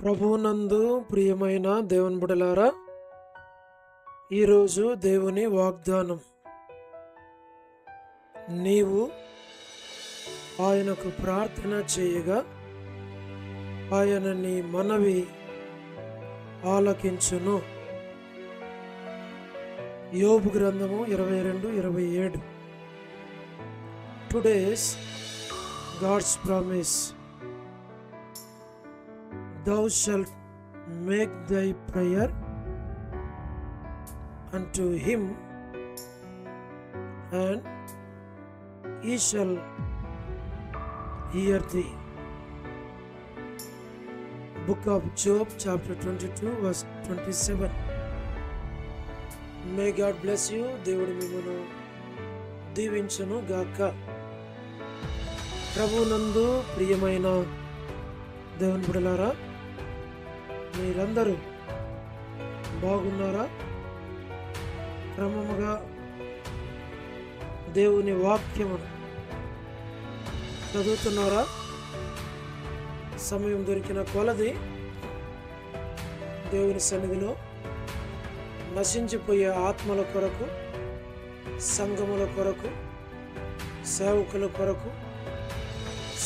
ప్రభువునందు ప్రియమైన దేవుని బిడ్డలారా, ఈరోజు దేవుని వాగ్దానం. నీవు ఆయనకు ప్రార్థన చేయగా ఆయన నీ మనవి ఆలకించును. యోబు గ్రంథము 22:27. Today's God's promise. Thou shalt make thy prayer unto him, and he shall hear thee. Book of Job, chapter 22, verse 27. May God bless you. దేవుడు మిమ్మును దీవించును గాక. ప్రభువునందు ప్రియమైన దేవుని బిడ్డలారా, మీరందరూ బాగున్నారా? క్రమముగా దేవుని వాక్యమును చదువుతున్నారా? సమయం దొరికిన కొలది దేవుని సన్నిధిలో నశించిపోయే ఆత్మల కొరకు, సంఘముల కొరకు, సేవకుల కొరకు,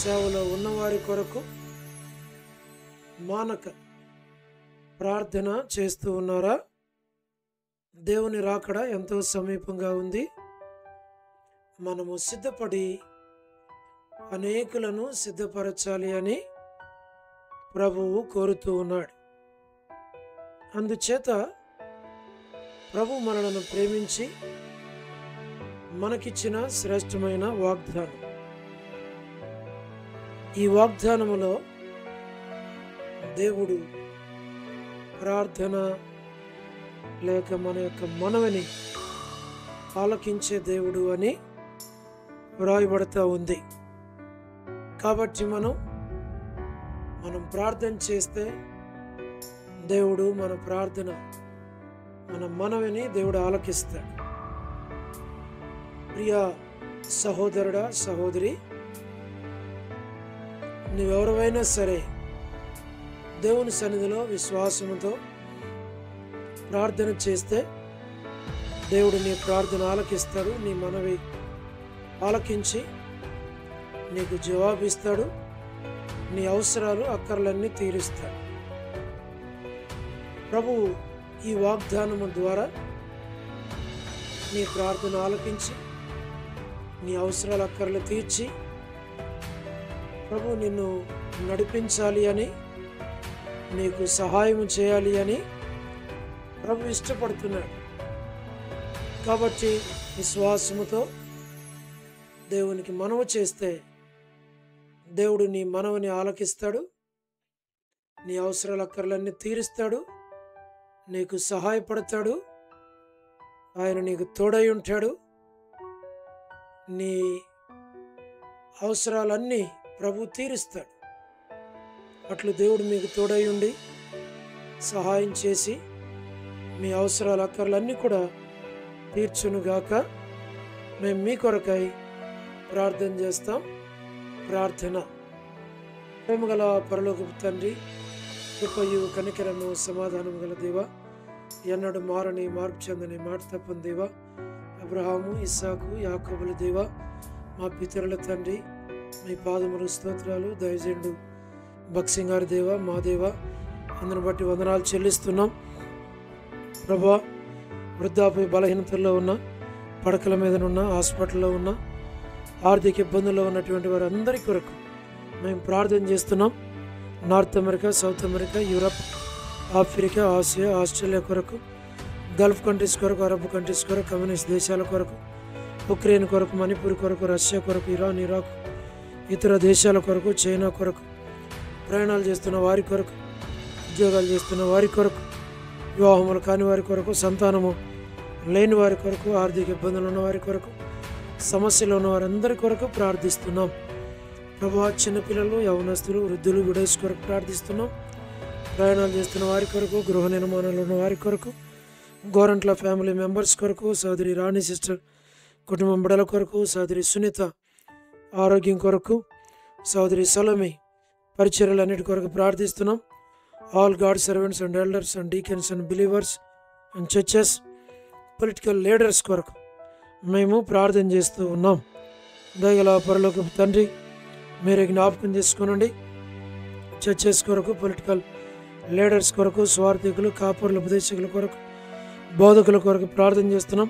సేవలో ఉన్నవారి కొరకు మానక ప్రార్థన చేస్తూ ఉన్నారా? దేవుని రాకడ ఎంతో సమీపంగా ఉంది. మనము సిద్ధపడి అనేకులను సిద్ధపరచాలి అని ప్రభువు కోరుతూ ఉన్నాడు. అందుచేత ప్రభు మనలను ప్రేమించి మనకిచ్చిన శ్రేష్టమైన వాగ్దానం. ఈ వాగ్దానములో దేవుడు ప్రార్థన లేక మన యొక్క మనవిని ఆలకించే దేవుడు అని వ్రాయబడుతూ ఉంది. కాబట్టి మనం ప్రార్థన చేస్తే దేవుడు మన ప్రార్థన, మన మనవిని దేవుడు ఆలకిస్తాడు. ప్రియ సహోదరుడా, సహోదరి, నువ్వెవరైనా సరే దేవుని సన్నిధిలో విశ్వాసముతో ప్రార్థన చేస్తే దేవుడు నీ ప్రార్థన ఆలకిస్తాడు. నీ మనవి ఆలకించి నీకు జవాబిస్తాడు. నీ అవసరాలు, అక్కర్లన్నీ తీరుస్తాడు. ప్రభువు ఈ వాగ్దానము ద్వారా నీ ప్రార్థన ఆలకించి నీ అవసరాలు, అక్కర్లు తీర్చి ప్రభు నిన్ను నడిపించాలి అని, నీకు సహాయం చేయాలి అని ప్రభు ఇష్టపడుతున్నాడు. కాబట్టి విశ్వాసముతో దేవునికి మనవి చేస్తే దేవుడు నీ మనవిని ఆలకిస్తాడు. నీ అవసరాల అక్కర్లన్నీ తీరుస్తాడు. నీకు సహాయపడతాడు. ఆయన నీకు తోడై ఉంటాడు. నీ అవసరాలన్నీ ప్రభు తీరుస్తాడు. అట్లు దేవుడు మీకు తోడై ఉండి సహాయం చేసి మీ అవసరాల అక్కర్లన్నీ కూడా తీర్చునుగాక. మేము మీ కొరకై ప్రార్థన చేస్తాం. ప్రార్థన. ప్రేమగల పరలోకపు తండ్రి, కృపయు కనికరము సమాధానము గల దేవా, ఎన్నడు మారని మార్పు చెందని మాట తప్పని దేవా, అబ్రహాము, ఇస్సాకు, యాకోబుల దేవా, మా పితరుల తండ్రి, మీ పాదములు స్తోత్రాలు. దయచేయండు బక్సింగ్ గారి దేవా, మా దేవా, అందరిని బట్టి వందనాలు చెల్లిస్తున్నాం. ప్రభా, వృద్ధాప్య బలహీనతల్లో ఉన్న, పడకల మీదనున్న, హాస్పిటల్లో ఉన్న, ఆర్థిక ఇబ్బందుల్లో ఉన్నటువంటి వారందరి కొరకు మేము ప్రార్థన చేస్తున్నాం. North America, south America, Europe, Africa, Asia, Australia కొరకు, గల్ఫ్ కంట్రీస్ కొరకు, అరబ్ కంట్రీస్ కొరకు, కమ్యూనిస్ట్ దేశాల కొరకు, ఉక్రెయిన్ కొరకు, మణిపూర్ కొరకు, రష్యా కొరకు, ఇరాన్, ఇరాక్, ఇతర దేశాల కొరకు, చైనా కొరకు, ప్రయాణాలు చేస్తున్న వారి కొరకు, ఉద్యోగాలు చేస్తున్న వారి కొరకు, వివాహములు కాని వారి కొరకు, సంతానము లేని వారి కొరకు, ఆర్థిక ఇబ్బందులు ఉన్న వారి కొరకు, సమస్యలు ఉన్న వారందరి కొరకు ప్రార్థిస్తున్నాం. ప్రభా, చిన్నపిల్లలు, యవనస్తులు, వృద్ధులు, విడోస్ కొరకు ప్రార్థిస్తున్నాం. ప్రయాణాలు చేస్తున్న వారి కొరకు, గృహ నిర్మాణాలు ఉన్న వారి కొరకు, గోరంట్ల ఫ్యామిలీ మెంబర్స్ కొరకు, సోదరి రాణి సిస్టర్ కుటుంబం బిడల కొరకు, సోదరి సునీత ఆరోగ్యం కొరకు, సోదరి సలోమి పరిచర్యలన్నిటి కొరకు ప్రార్థిస్తున్నాం. All God servants and elders and deacons and believers and churches, political leaders కొరకు మేము ప్రార్థన చేస్తూ ఉన్నాం. దయగల పరలోకపు తండ్రి, మీరే జ్ఞాపకం చేసుకోనండి. చర్చెస్ కొరకు, పొలిటికల్ లీడర్స్ కొరకు, స్వార్థికులు, కాపరులు, ఉపదేశకుల కొరకు, బోధకుల కొరకు ప్రార్థన చేస్తున్నాం.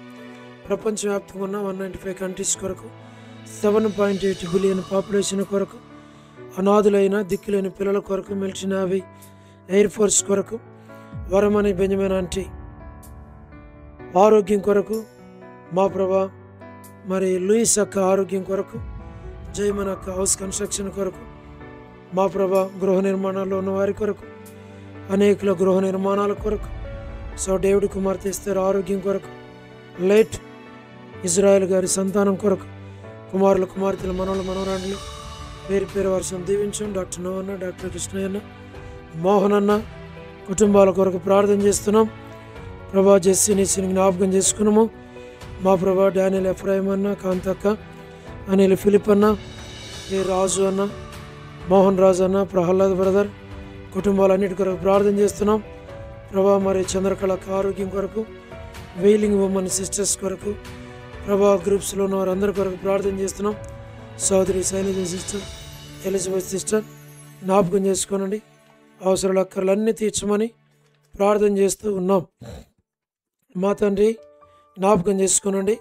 ప్రపంచవ్యాప్తంగా ఉన్న 195 కంట్రీస్ కొరకు, 7.8 బిలియన్ పాపులేషన్ కొరకు, అనాథులైన దిక్కులేని పిల్లల కొరకు, మిలిటరీ, నేవీ, ఎయిర్ ఫోర్స్ కొరకు, వరమణి బెంజమిన్ ఆంటీ ఆరోగ్యం కొరకు, మా ప్రభా మరి లూయిస్ అక్క ఆరోగ్యం కొరకు, జయమన్ అక్క హౌస్ కన్స్ట్రక్షన్ కొరకు, మా ప్రభా గృహ నిర్మాణాల్లో ఉన్న వారి కొరకు, అనేకుల గృహ నిర్మాణాల కొరకు, సో డేవిడ్ కుమార్తె ఇస్తారు ఆరోగ్యం కొరకు, లేట్ ఇజ్రాయెల్ గారి సంతానం కొరకు, కుమారుల కుమార్తెల మనవల మనవరాండ్లు పేరు పేరు వర్షం దీవించం. డాక్టర్ నోవన్న, డాక్టర్ కృష్ణయ్యన్న, మోహన్ అన్న కుటుంబాల కొరకు ప్రార్థన చేస్తున్నాం. ప్రభా జెస్సీని జ్ఞాపకం చేసుకున్నాము. మా ప్రభా డానియల్ ఎఫ్రాయిం అన్న, కాంతక్క, అనిల్ ఫిలిప్ అన్న, ఏ రాజు అన్న, మోహన్ రాజు అన్న, ప్రహ్లాద్ బ్రదర్ కుటుంబాలన్నిటి కొరకు ప్రార్థన చేస్తున్నాం. ప్రభా మరి చంద్రకళ ఆరోగ్యం కొరకు, వీలింగ్ ఉమెన్ సిస్టర్స్ కొరకు, ప్రభా గ్రూప్స్లో ఉన్న వారందరి కొరకు ప్రార్థన చేస్తున్నాం. సోదరి శైలజ సిస్టర్, ఎలిజబెత్ సిస్టర్ జ్ఞాపకం చేసుకోనండి. అవసరాల అక్కర్లన్నీ తీర్చమని ప్రార్థన చేస్తూ ఉన్నాం. మా తండ్రి జ్ఞాపకం చేసుకోనండి.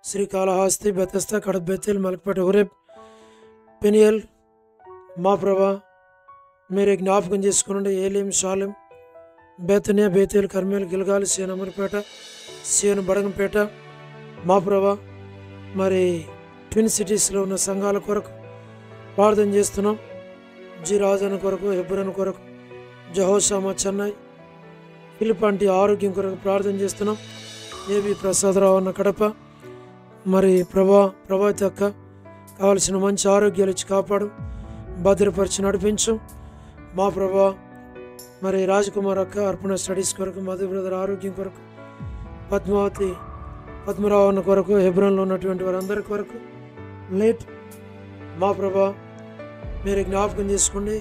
శ్రీకాళహస్తి, బెతస్తా, కడప, బెతేల్, మలక్పేట, హురేబ్, పెనియల్, మా ప్రభా మీరే జ్ఞాపకం చేసుకునండి. ఏలేం, షాలెం, బేతనియా, బేతేల్, కర్మేల్, గిల్గాల్, సీఎన్ అమర్పేట, సీఎన్ బడగంపేట, మా ప్రభా మరి ట్విన్ సిటీస్లో ఉన్న సంఘాల కొరకు ప్రార్థన చేస్తున్నాం. జి రాజన్ కొరకు, హెబ్రోన్ కొరకు, జహోషామా చెన్నై, ఫిలిపాంటి ఆరోగ్యం కొరకు ప్రార్థన చేస్తున్నాం. ఏబి ప్రసాదరావు అన్న కడప, మరి ప్రభావిత అక్క కావలసిన మంచి ఆరోగ్యాలు ఇచ్చి కాపాడు, భద్రపరిచి నడిపించు. మా ప్రభా మరి రాజకుమార్ అక్క అర్పణ స్టడీస్ కొరకు, మధు బ్రదర్ ఆరోగ్యం కొరకు, పద్మరావు అన్న కొరకు, హెబ్రోన్లో ఉన్నటువంటి వారందరి కొరకు, లేట్ మా ప్రభా మీరు జ్ఞాపకం చేసుకోండి.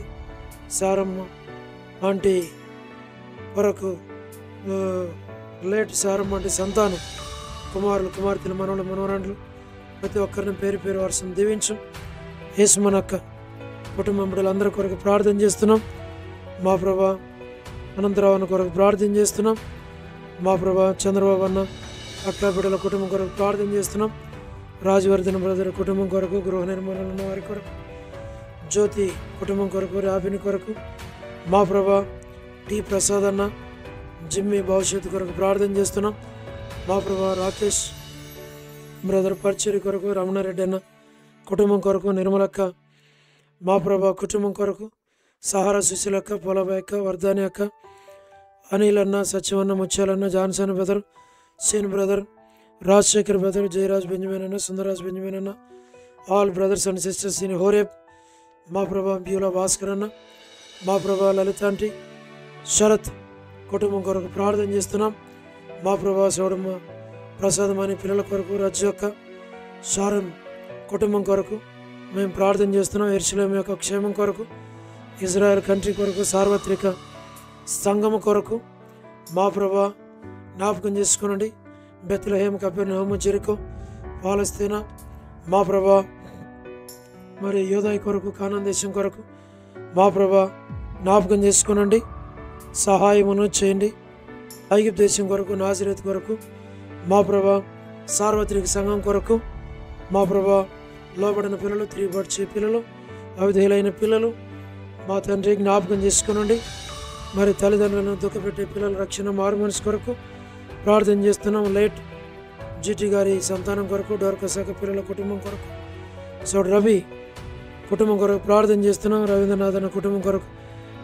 సారమ్మ ఆంటీ కొరకు, లేట్ సారమ్మ అంటే సంతానం, కుమారులు కుమార్తెలు, మనవలు మనవరాండ్లు ప్రతి ఒక్కరిని పేరు పేరు వర్షం దీవించు. యేసుమన్ అక్క కుటుంబం బిడ్డలందరి కొరకు ప్రార్థన చేస్తున్నాం. మా ప్రభా అనంతరావు అన్న కొరకు ప్రార్థన చేస్తున్నాం. మా ప్రభా చంద్రబాబు అన్న అక్క బిడ్డల కుటుంబం కొరకు ప్రార్థన చేస్తున్నాం. రాజవర్ధన్ బ్రదర్ కుటుంబం కొరకు, గృహ నిర్మాణాలు ఉన్న వారి కొరకు, జ్యోతి కుటుంబం కొరకు, రాబిని కొరకు, మా ప్రభా టి ప్రసాద్ అన్న జిమ్మి భవిష్యత్తు కొరకు ప్రార్థన చేస్తున్నాం. మా ప్రభా రాకేష్ బ్రదర్ పర్చరి కొరకు, రమణారెడ్డి అన్న కుటుంబం కొరకు, నిర్మలక్క మా ప్రభా కుటుంబం కొరకు, సహారా సుశీలక్క, పొలబాయ్ అక్క, వర్ధాని అక్క, అనిల్ అన్న, సత్యమన్న, ముత్యాలన్న, Johnson brother, Sen brother, Rajasekhar brother, Jayaraj Benjamin అన్న, సుందరరాజ్ బెంజమిన్ అన్న, all brothers and sisters in Horeb, మా ప్రభా బ్యూలా భాస్కర్ అన్న, మా ప్రభా లలిత ఆంటీ, శరత్ కుటుంబం కొరకు ప్రార్థన చేస్తున్నాం. మా ప్రభా సౌడమ్మ ప్రసాదం అనే పిల్లల కొరకు, రజ్జు అక్క, షారన్ కుటుంబం కొరకు మేము ప్రార్థన చేస్తున్నాం. యెరూషలేము యొక్క క్షేమం కొరకు, ఇజ్రాయెల్ కంట్రీ కొరకు, సార్వత్రిక సంఘము కొరకు మా ప్రభా జ్ఞాపకం చేసుకునండి. బెత్లెహేమ్, కపెర్నహూము, జెరికో, పాలస్తీనా మా ప్రభా మరి యోధాయి కొరకు, కానాన్ దేశం కొరకు మా ప్రభా జ్ఞాపకం చేసుకునండి. సహాయమును చేయండి. ఐగుప్తు దేశం కొరకు, నాజరేత్ కొరకు మా ప్రభా సార్వత్రిక సంఘం కొరకు మా ప్రభా లోబడిన పిల్లలు, తిరుగుబడిచే పిల్లలు, అవిధేయులైన పిల్లలు మా తండ్రి జ్ఞాపకం చేసుకునండి. మరి తల్లిదండ్రులను దుఃఖపెట్టే పిల్లల రక్షణ, మారుమనసు కొరకు ప్రార్థన చేస్తున్నాం. లేట్ జిటి గారి సంతానం కొరకు, డోర్కశాఖ పిల్లల కుటుంబం కొరకు, సో రవి కుటుంబం కొరకు ప్రార్థన చేస్తున్నాం. రవీంద్రనాథ్ అన్న కుటుంబం కొరకు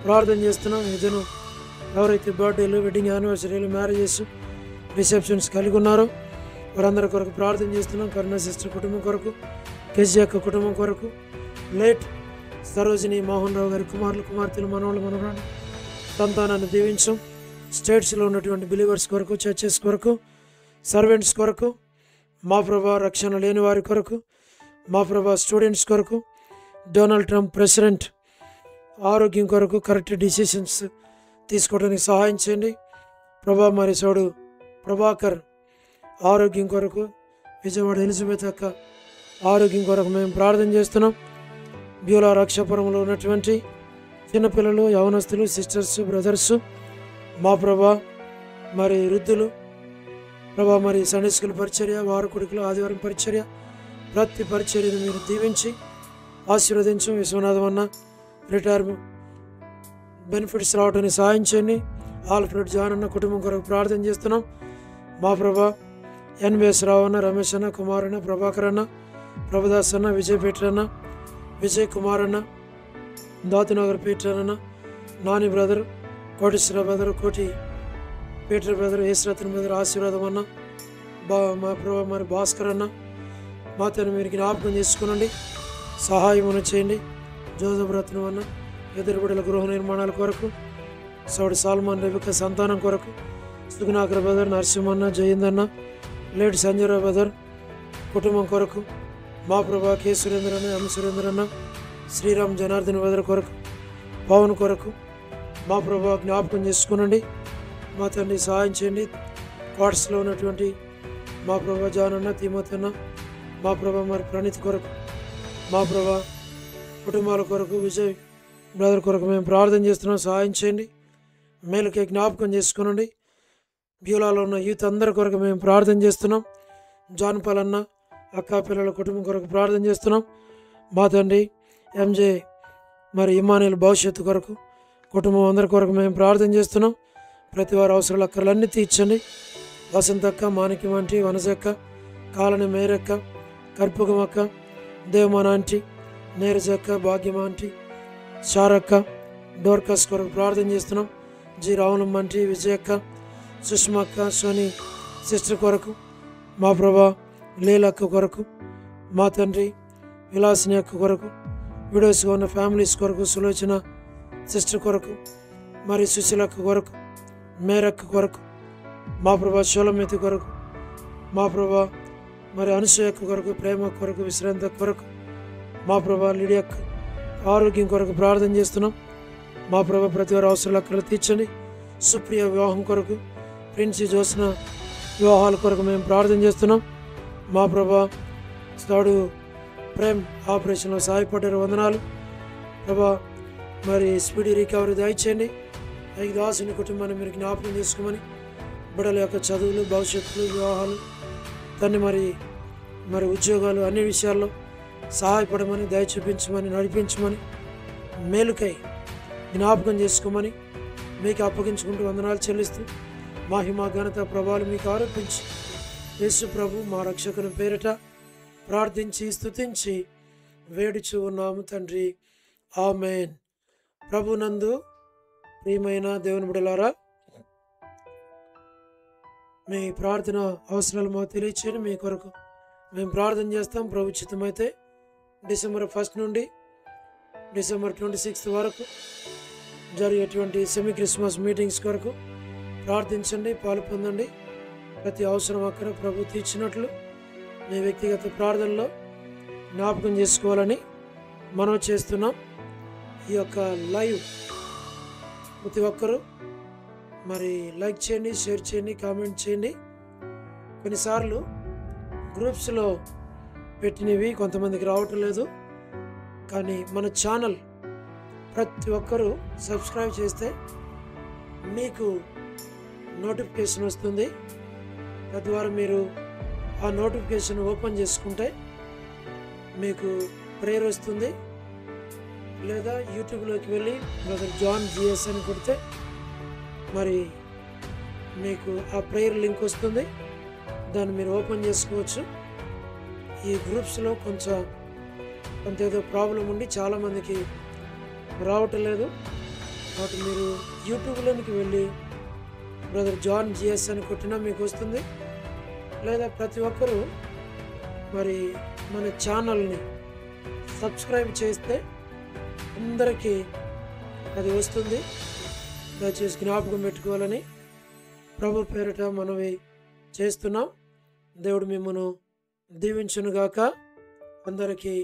ప్రార్థన చేస్తున్నాం. ఇదను ఎవరైతే బర్త్డేలు, వెడ్డింగ్ యానివర్సరీలు, మ్యారేజెస్, రిసెప్షన్స్ కలిగి ఉన్నారో వారందరి కొరకు ప్రార్థన చేస్తున్నాం. కరుణ సిస్టర్ కుటుంబం కొరకు, కేజీ అక్క కుటుంబం కొరకు, లేట్ సరోజిని మోహన్ రావు గారి కుమారులు కుమార్తెలు, మనవాళ్ళు మనవరాలు సంతానాన్ని దీవించం. స్టేట్స్లో ఉన్నటువంటి బిలీవర్స్ కొరకు, చర్చెస్ కొరకు, సర్వెంట్స్ కొరకు మా ప్రభా రక్షణ లేని వారి కొరకు, మా ప్రభా స్టూడెంట్స్ కొరకు, డొనాల్డ్ ట్రంప్ ప్రెసిడెంట్ ఆరోగ్యం కొరకు, కరెక్ట్ డిసిషన్స్ తీసుకోవడానికి సహాయం చేయండి ప్రభా. మరి సోడు ప్రభాకర్ ఆరోగ్యం కొరకు, విజయవాడ ఎలిజబెత్ అక్క ఆరోగ్యం కొరకు మేము ప్రార్థన చేస్తున్నాం. బ్యూలా రక్షాపురంలో ఉన్నటువంటి చిన్నపిల్లలు, యవనస్తులు, సిస్టర్స్, బ్రదర్స్, మా ప్రభా మరి వృద్ధులు ప్రభా, మరి సండే స్కూల్ పరిచర్య, వారకుడికులు, ఆదివారం పరిచర్య, ప్రతి పరిచర్యను మీరు దీవించి ఆశీర్వదించు. విశ్వనాథం అన్న రిటైర్ బెనిఫిట్స్ రావడానికి సహాయం చేయండి. ఆల్ఫ్రెడ్ జాన్ అన్న కుటుంబం కొరకు ప్రార్థన చేస్తున్నాం. మా ప్రభా ఎన్విఎస్ రావు అన్న, రమేష్ అన్న, కుమార్ అన్న, ప్రభాకర్ అన్న, ప్రభుదాస్ అన్న, విజయ్ పీటర్ అన్న, విజయ్ కుమార్ అన్న, దాతునగర్ పీటర్ అన్న, నాని బ్రదర్, కోటేశ్వర బ్రదర్, కోటి పీటర్ బ్రదర్, యేసురత్న బ్రదర్, ఆశీర్వాదం అన్న, మా ప్రభా మరి భాస్కర్ అన్న, మా తను మీరు జ్ఞాపకం చేసుకునండి, సహాయం చేయండి. జోసఫ్ రత్నం అన్న ఎదురుబడిల గృహ నిర్మాణాల కొరకు, సౌడి సాల్మాన్ రెబిక సంతానం కొరకు, సుగునాకర్ బ్రదర్, నరసింహన్న, జయందన్న, లేటి సంజయరావు బ్రదర్ కుటుంబం కొరకు, మా ప్రభా కె సురేంద్ర అన్న, ఎం సురేంద్ర అన్న, శ్రీరామ్ జనార్దన్ బ్రదర్ కొరకు, పవన్ కొరకు మా ప్రభా జ్ఞాపకం చేసుకునండి. మా తండ్రి సహాయం చేయండి. క్వార్ట్స్లో ఉన్నటువంటి మా ప్రభా జాన్ అన్న, తిమోతి అన్న, మా ప్రభా మరి ప్రణీత్ కొరకు, మా ప్రభా కుటుంబాల కొరకు, విజయ్ బ్రదర్ కొరకు మేము ప్రార్థన చేస్తున్నాం. సహాయం చేయండి. మేలుకే జ్ఞాపకం చేసుకునండి. బ్యూలాలో ఉన్న యూత్ అందరి కొరకు మేము ప్రార్థన చేస్తున్నాం. జాన్పాల్ అన్న, అక్క పిల్లల కుటుంబం కొరకు ప్రార్థన చేస్తున్నాం. మా తండ్రి ఎంజే మరి ఇమానుయేల్ భవిష్యత్తు కొరకు, కుటుంబం అందరి కొరకు మేము ప్రార్థన చేస్తున్నాం. ప్రతి వారి అవసరాలు అక్కర్లన్నీ తీర్చండి. వసంతక్క, మాణిక్యం ఆంటీ, వనసక్క, కాలని మేరక్క, కర్పూగం అక్క, దేవమాన ఆంటీ, నీరజక్క, భాగ్యం ఆంటీ, షారక్క, డోర్కస్ కొరకు ప్రార్థన చేస్తున్నాం. జి రావణమ్మ ఆంటీ, విజయక్క, సుష్మక్క, సోని సిస్టర్ కొరకు, మా ప్రభా లీలక్క కొరకు, మా తండ్రి విలాసిని అక్క కొరకు, విడోస్గా ఉన్న ఫ్యామిలీస్ కొరకు, సులోచన సిస్టర్ కొరకు, మరి సుశీలక్క కొరకు, మేరక్క కొరకు, మా ప్రభా షోలమితి కొరకు, మా ప్రభా మరి అనుసూయక్క కొరకు, ప్రేమ కొరకు, విశ్రాంత కొరకు, మా ప్రభా లిడియక్క ఆరోగ్యం కొరకు ప్రార్థన చేస్తున్నాం. మా ప్రభా ప్రతి వారి అవసరాలు అక్కడ తీర్చండి. సుప్రియ వివాహం కొరకు, ప్రిన్సి జోస్న వివాహాల కొరకు మేము ప్రార్థన చేస్తున్నాం. మా ప్రభా తాడు ప్రేమ్ ఆపరేషన్లో సహాయపడ్డారు, వందనాలు ప్రభా. మరి స్పీడీ రికవరీ దయచేయండి. దాసుని కుటుంబాన్ని మీరు జ్ఞాపకం చేసుకోమని, బిడ్డల యొక్క చదువులు, భవిష్యత్తులు, వివాహాలు, దాన్ని మరి ఉద్యోగాలు అన్ని విషయాల్లో సహాయపడమని, దయ చూపించమని, నడిపించమని, మేలుకై జ్ఞాపకం చేసుకోమని మీకు అప్పగించుకుంటూ వందనాలు చెల్లిస్తూ మహిమ ఘనత ప్రభావాలు మీకు ఆరోపించి యేసు ప్రభు మా రక్షకుని పేరిట ప్రార్థించి స్తుతించి వేడుచు ఉన్నాము తండ్రి, ఆమేన్. ప్రభునందు ప్రియమైన దేవుని బిడ్డలారా, మీ ప్రార్థన అవసరాలు మాకు తెలియచేయండి. మీ కొరకు మేము ప్రార్థన చేస్తాం. ప్రభు చిత్తమైతే డిసెంబర్ 1 నుండి డిసెంబర్ 26 వరకు జరిగేటువంటి సెమీ క్రిస్మస్ మీటింగ్స్ కొరకు ప్రార్థించండి, పాలు పొందండి. ప్రతి అవసరం అక్కడ ప్రభు తీర్చినట్లు మీ వ్యక్తిగత ప్రార్థనలో జ్ఞాపకం చేసుకోవాలని మనం చేస్తున్నాం. ఈ యొక్క లైవ్ ప్రతి ఒక్కరూ మరి లైక్ చేయండి, షేర్ చేయండి, కామెంట్ చేయండి. కొన్నిసార్లు గ్రూప్స్లో పెట్టినవి కొంతమందికి రావటం లేదు, కానీ మన ఛానల్ ప్రతి ఒక్కరూ సబ్స్క్రైబ్ చేస్తే మీకు నోటిఫికేషన్ వస్తుంది. తద్వారా మీరు ఆ నోటిఫికేషన్ ఓపెన్ చేసుకుంటే మీకు ప్రేయర్ వస్తుంది. లేదా యూట్యూబ్లోకి వెళ్ళి బ్రదర్ జాన్ జిఎస్ అని కొడితే మరి మీకు ఆ ప్రేయర్ లింక్ వస్తుంది. దాన్ని మీరు ఓపెన్ చేసుకోవచ్చు. ఈ గ్రూప్స్లో కొంత ఏదో ప్రాబ్లం ఉండి చాలామందికి రావటం లేదు. కాబట్టి మీరు యూట్యూబ్లోనికి వెళ్ళి బ్రదర్ జాన్ జిఎస్ అని కొట్టినా మీకు వస్తుంది. లేదా ప్రతి ఒక్కరూ మరి మన ఛానల్ని సబ్స్క్రైబ్ చేస్తే అందరికీ అది వస్తుంది. దయచేసి జ్ఞాపకం పెట్టుకోవాలని ప్రభు పేరిట మనవి చేస్తున్నాం. దేవుడు మిమ్మను దీవించునుగాక. అందరికీ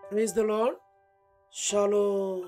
ప్రైజ్ ది లార్డ్. షాలోమ్.